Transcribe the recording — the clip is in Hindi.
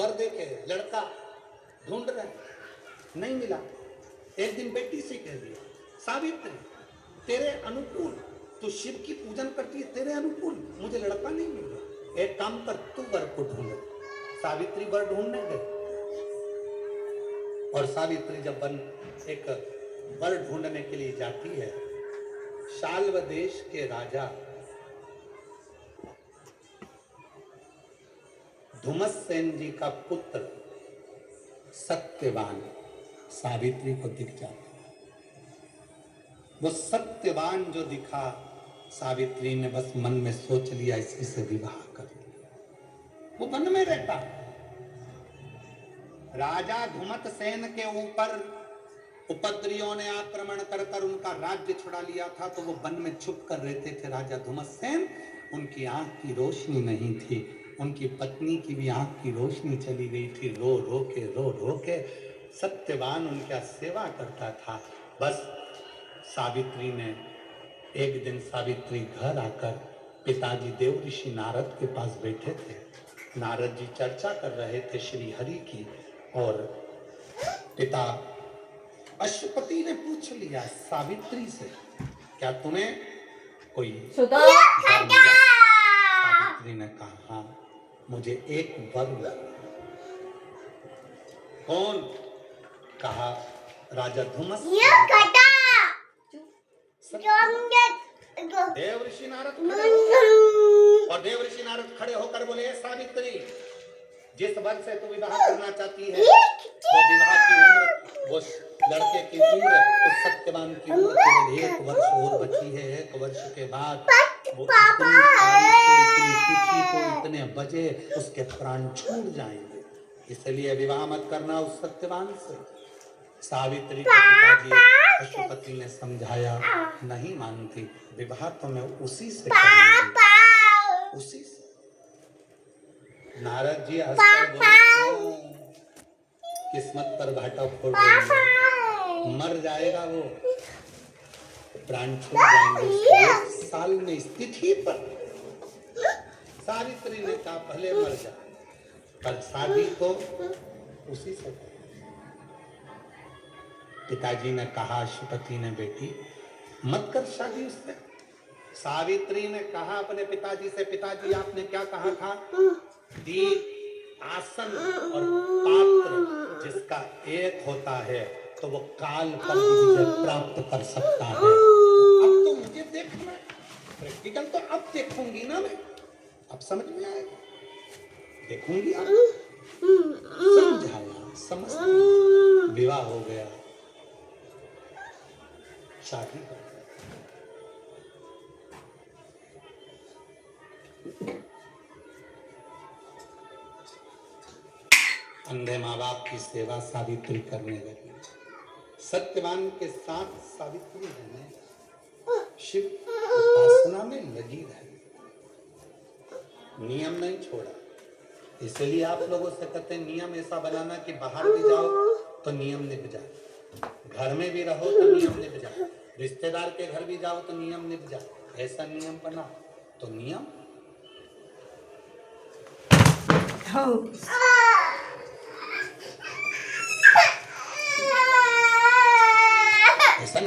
वर देखे, लड़का ढूंढ रहे, नहीं मिला। एक दिन बेटी से कह दिया, सावित्री तेरे अनुकूल, तू शिव की पूजन करती है, तेरे अनुकूल मुझे लड़का नहीं मिल रहा, एक काम कर तू वर को ढूंढ। सावित्री वर ढूंढने गई और सावित्री जब एक वर ढूंढने के लिए जाती है, शाल्व देश के राजा धुमस्सेन जी का पुत्र सत्यवान सावित्री को दिख जाता है। वो सत्यवान जो दिखा, सावित्री ने बस मन में सोच लिया इसी से विवाह कर लिया। वो वन में रहता, राजा धुमतसेन के ऊपर उपद्रवियों ने आक्रमण कर उनका राज्य छुड़ा लिया था, तो वो वन में छुप कर रहते थे राजा धुमतसेन। उनकी आंख की रोशनी नहीं थी, उनकी पत्नी की भी आंख की रोशनी चली गई थी। रो रो के सत्यवान उनका सेवा करता था। बस सावित्री ने एक दिन सावित्री घर आकर पिताजी देव ऋषि नारद के पास बैठे थे। नारद जी चर्चा कर रहे थे श्री हरि की, और पिता अश्वपति ने पूछ लिया सावित्री से, क्या तुम्हें कोई सावित्री ने कहा, हाँ मुझे एक वर मिला। कौन? कहा राजा धुमस। देव ऋषि नारद और देव ऋषि नारद खड़े होकर बोले, सावित्री जिस वर से तू विवाह करना चाहती है, वो विवाह की उम्र, वो लड़के की उम्र, उस सत्यवान की उम्र केवल 1 वर्ष और बची है। 1 वर्ष के बाद वो इतनी तारीख को, इतनी तिथि को, इतने बजे उसके प्राण छूट जाएंगे, इसलिए विवाह मत करना उस सत्यवान से। सावित्री के पिताजी अश्वपति ने समझाया, नहीं मानती, विवाह तो मैं उसी से करूंगी, उसी से। नारद जी हंसकर बोले, किस्मत पर घाटा फोड़ देंगे, मर जाएगा वो, प्राण छूट जाएंगे 1 साल में स्थिति पर। सावित्री ने कहा भले मर जा, पर शादी तो उसी से। पिताजी ने कहा, अश्वपति ने, बेटी मत कर शादी उससे। सावित्री ने कहा अपने पिताजी से, पिताजी आपने क्या कहा था, दीप, आसन और पात्र जिसका एक होता है तो वो काल पर विजय प्राप्त कर सकता है। तो अब तो मुझे देखना, प्रैक्टिकल तो अब देखूंगी ना मैं, अब समझ में आएगा, देखूंगी अब। समझाया, समझ, विवाह हो गया, शादी हो गई। अंधे माँ बाप की सेवा सावित्री करने लगी। सत्यवान के साथ सावित्री ने शिव उपासना में लगी रही, नियम नहीं छोड़ा। इसलिए आप लोगों से कहते हैं नियम ऐसा बनाना कि बाहर भी जाओ तो नियम निभ जाए, घर में भी रहो तो नियम निभ जाए, रिश्तेदार के घर भी जाओ तो नियम निभ जाए। ऐसा नियम बनाओ तो नियम